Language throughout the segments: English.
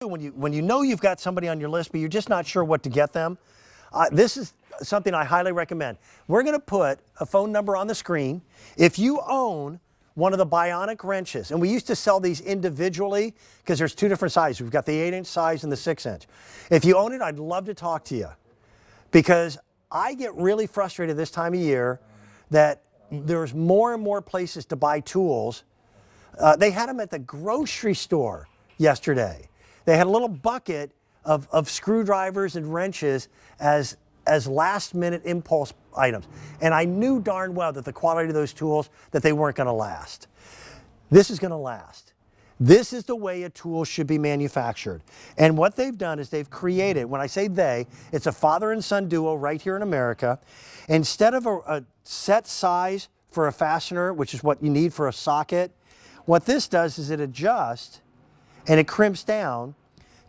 When you know you've got somebody on your list, but you're just not sure what to get them, this is something I highly recommend. We're going to put a phone number on the screen. If you own one of the Bionic wrenches, and we used to sell these individually because there's two different sizes. We've got the 8-inch size and the 6-inch. If you own it, I'd love to talk to you because I get really frustrated this time of year that there's more and more places to buy tools. They had them at the grocery store yesterday. They had a little bucket of screwdrivers and wrenches as last-minute impulse items. And I knew darn well that the quality of those tools, that they weren't going to last. This is going to last. This is the way a tool should be manufactured. And what they've done is they've created, when I say they, it's a father and son duo right here in America. Instead of a set size for a fastener, which is what you need for a socket, what this does is it adjusts and it crimps down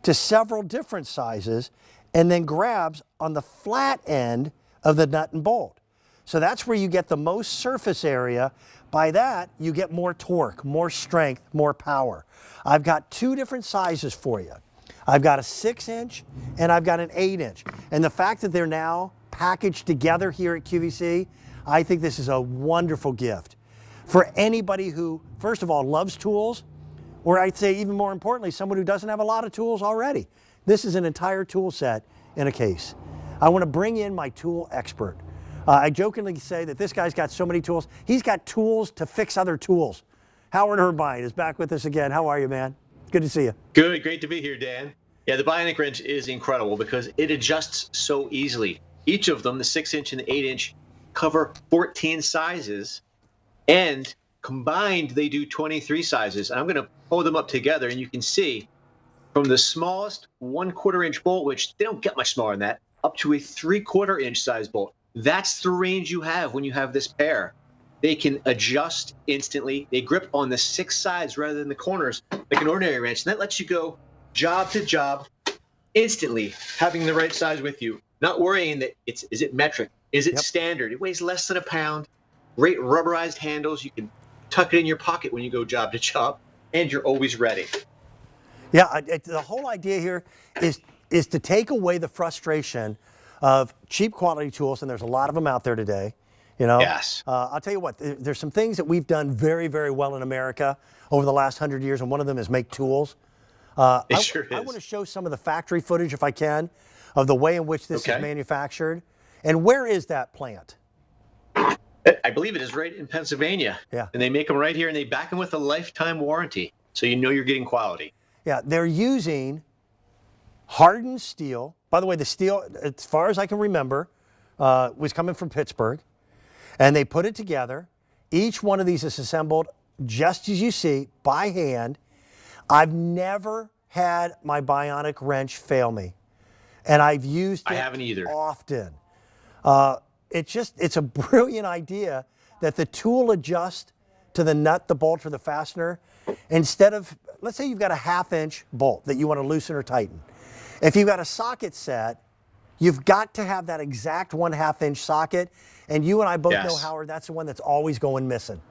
to several different sizes and then grabs on the flat end of the nut and bolt. So that's where you get the most surface area. By that, you get more torque, more strength, more power. I've got two different sizes for you. I've got a 6-inch and I've got an 8-inch. And the fact that they're now packaged together here at QVC, I think this is a wonderful gift for anybody who, first of all, loves tools, or I'd say even more importantly, someone who doesn't have a lot of tools already. This is an entire tool set in a case. I want to bring in my tool expert. I jokingly say that this guy's got so many tools. He's got tools to fix other tools. Howard Herbine is back with us again. How are you, man? Good to see you. Good, great to be here, Dan. Yeah, the Bionic Wrench is incredible because it adjusts so easily. Each of them, the 6-inch and the 8-inch, cover 14 sizes, and combined they do 23 sizes. I'm going to pull them up together, and you can see from the smallest 1/4 inch bolt, which they don't get much smaller than that, up to a 3/4 inch size bolt. That's the range you have when you have this pair. They can adjust instantly. They grip on the 6 sides rather than the corners like an ordinary wrench. And that lets you go job to job instantly, having the right size with you. Not worrying that is it metric? Is it standard? It weighs less than a pound. Great rubberized handles. You can tuck it in your pocket when you go job to job, and you're always ready. Yeah, the whole idea here is to take away the frustration of cheap quality tools, and there's a lot of them out there today. You know, yes. I'll tell you what, there's some things that we've done very, very well in America over the last 100 years, and one of them is make tools. I want to show some of the factory footage, if I can, of the way in which this is manufactured. And where is that plant? I believe it is right in Pennsylvania. Yeah. And they make them right here, and they back them with a lifetime warranty, so you know you're getting quality. Yeah, they're using hardened steel. By the way, the steel, as far as I can remember, was coming from Pittsburgh. And they put it together. Each one of these is assembled just as you see, by hand. I've never had my Bionic wrench fail me. And I've used it I haven't either. Often. It's a brilliant idea that the tool adjusts to the nut, the bolt, or the fastener. Instead of, let's say you've got a 1/2-inch bolt that you want to loosen or tighten. If you've got a socket set, you've got to have that exact 1/2-inch socket. And you and I both know, Howard, that's the one that's always going missing.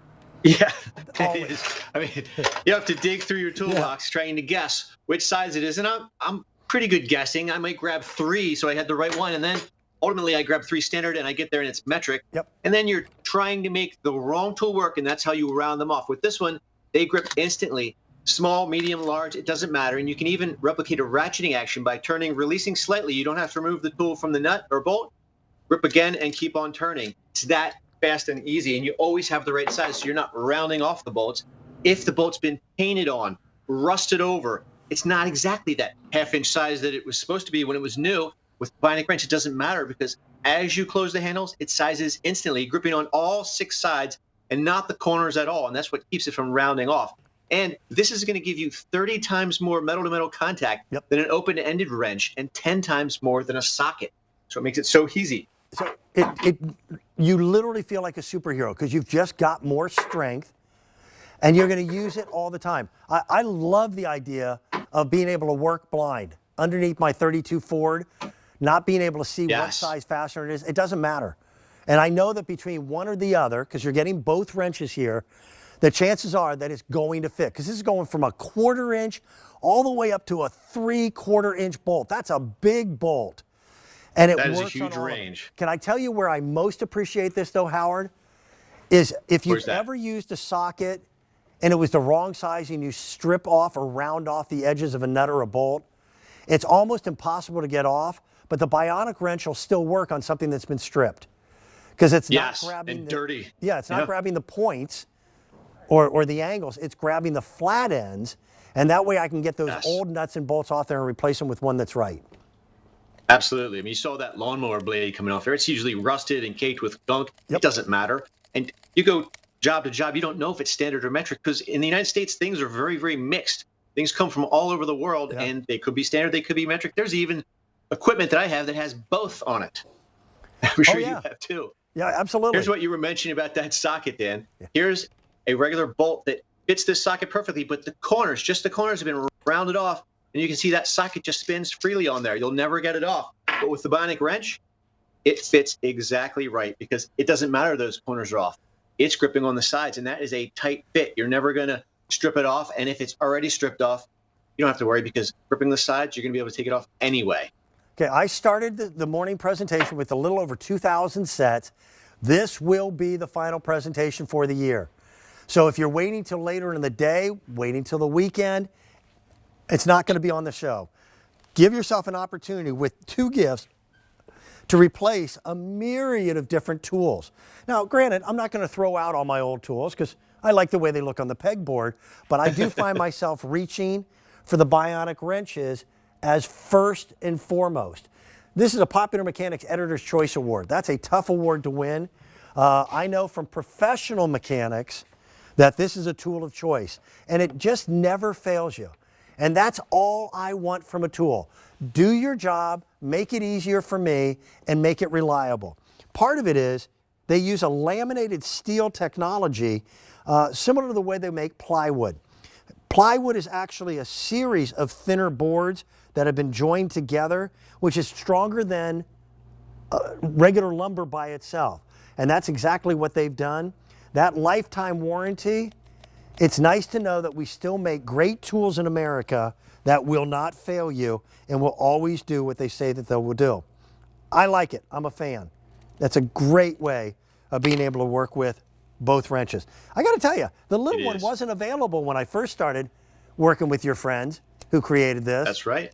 Yeah, always. I mean, you have to dig through your toolbox trying to guess which size it is. And I'm pretty good guessing. I might grab 3 so I had the right one. And then ultimately I grab 3 standard and I get there and it's metric. Yep. And then you're trying to make the wrong tool work, and that's how you round them off. With this one, they grip instantly. Small, medium, large, it doesn't matter. And you can even replicate a ratcheting action by releasing slightly. You don't have to remove the tool from the nut or bolt. Grip again and keep on turning. It's that fast and easy, and you always have the right size, so you're not rounding off the bolts. If the bolt's been painted on, rusted over, it's not exactly that 1/2-inch size that it was supposed to be when it was new. With Bionic Wrench, it doesn't matter because as you close the handles, it sizes instantly, gripping on all 6 sides and not the corners at all, and that's what keeps it from rounding off. And this is going to give you 30 times more metal-to-metal contact than an open-ended wrench and 10 times more than a socket. So it makes it so easy. So you literally feel like a superhero because you've just got more strength and you're going to use it all the time. I love the idea of being able to work blind underneath my 32 Ford, not being able to see what size fastener it is. It doesn't matter. And I know that between one or the other, because you're getting both wrenches here, the chances are that it's going to fit, because this is going from a 1/4 inch all the way up to a 3/4 inch bolt. That's a big bolt. And it That is a works huge on all of range. them. Can I tell you where I most appreciate this though, Howard? Is if you've Where's that? ever used a socket and it was the wrong size and you strip off or round off the edges of a nut or a bolt, it's almost impossible to get off, but the Bionic Wrench will still work on something that's been stripped. Because it's not grabbing and the, dirty. Yeah, it's not grabbing the points or the angles, it's grabbing the flat ends, and that way I can get those old nuts and bolts off there and replace them with one that's right. Absolutely. I mean, you saw that lawnmower blade coming off there. It's usually rusted and caked with gunk. Yep. It doesn't matter. And you go job to job, you don't know if it's standard or metric, because in the United States, things are very, very mixed. Things come from all over the world, and they could be standard, they could be metric. There's even equipment that I have that has both on it. I'm sure you have too. Yeah, absolutely. Here's what you were mentioning about that socket, Dan. Here's a regular bolt that fits this socket perfectly, but the corners, just the corners have been rounded off, and you can see that socket just spins freely on there. You'll never get it off. But with the Bionic Wrench, it fits exactly right, because it doesn't matter those corners are off. It's gripping on the sides, and that is a tight fit. You're never going to strip it off, and if it's already stripped off, you don't have to worry, because gripping the sides, you're going to be able to take it off anyway. Okay, I started the morning presentation with a little over 2,000 sets. This will be the final presentation for the year. So if you're waiting till later in the day, waiting till the weekend, it's not going to be on the show. Give yourself an opportunity with 2 gifts to replace a myriad of different tools. Now, granted, I'm not going to throw out all my old tools because I like the way they look on the pegboard, but I do find myself reaching for the Bionic wrenches as first and foremost. This is a Popular Mechanics Editor's Choice Award. That's a tough award to win. I know from professional mechanics that this is a tool of choice, and it just never fails you. And that's all I want from a tool. Do your job, make it easier for me, and make it reliable. Part of it is they use a laminated steel technology similar to the way they make plywood. Plywood is actually a series of thinner boards that have been joined together, which is stronger than regular lumber by itself. And that's exactly what they've done. That lifetime warranty, it's nice to know that we still make great tools in America that will not fail you and will always do what they say that they will do. I like it. I'm a fan. That's a great way of being able to work with both wrenches. I got to tell you, the little one wasn't available when I first started working with your friends who created this. That's right.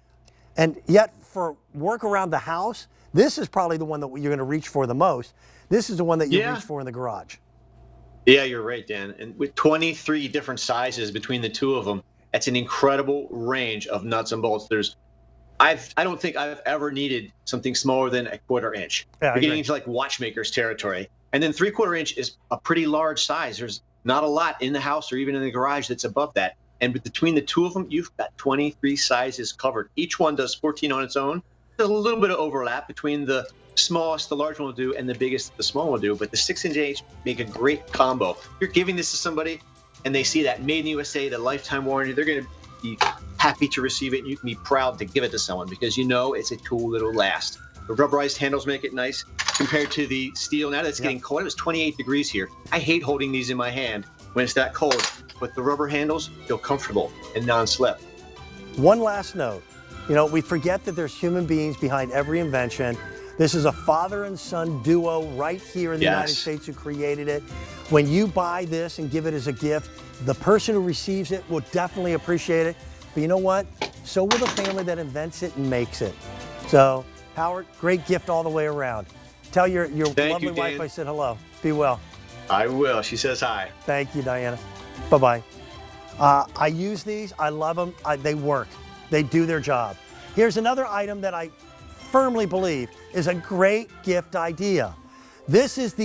And yet for work around the house, this is probably the one that you're going to reach for the most. This is the one that you reach for in the garage. Yeah, you're right, Dan. And with 23 different sizes between the two of them, that's an incredible range of nuts and bolts. I don't think I've ever needed something smaller than a 1/4 inch. Yeah, You're getting into like watchmakers territory. And then 3/4 inch is a pretty large size. There's not a lot in the house or even in the garage that's above that. And between the two of them, you've got 23 sizes covered. Each one does 14 on its own. There's a little bit of overlap between the smallest the large one will do and the biggest the small one will do, but the 6" H make a great combo. You're giving this to somebody and they see that made in USA, the lifetime warranty, they're going to be happy to receive it, and you can be proud to give it to someone because you know it's a tool that'll last. The rubberized handles make it nice compared to the steel. Now that it's getting cold, it was 28 degrees here. I hate holding these in my hand when it's that cold, but the rubber handles feel comfortable and non-slip. One last note. You know, we forget that there's human beings behind every invention. This is a father and son duo right here in the United States who created it. When you buy this and give it as a gift, the person who receives it will definitely appreciate it. But you know what? So will the family that invents it and makes it. So, Howard, great gift all the way around. Tell your lovely wife I said hello. Be well. I will. She says hi. Thank you, Diana. Bye-bye. I use these. I love them. They work. They do their job. Here's another item that I firmly believe is a great gift idea. This is the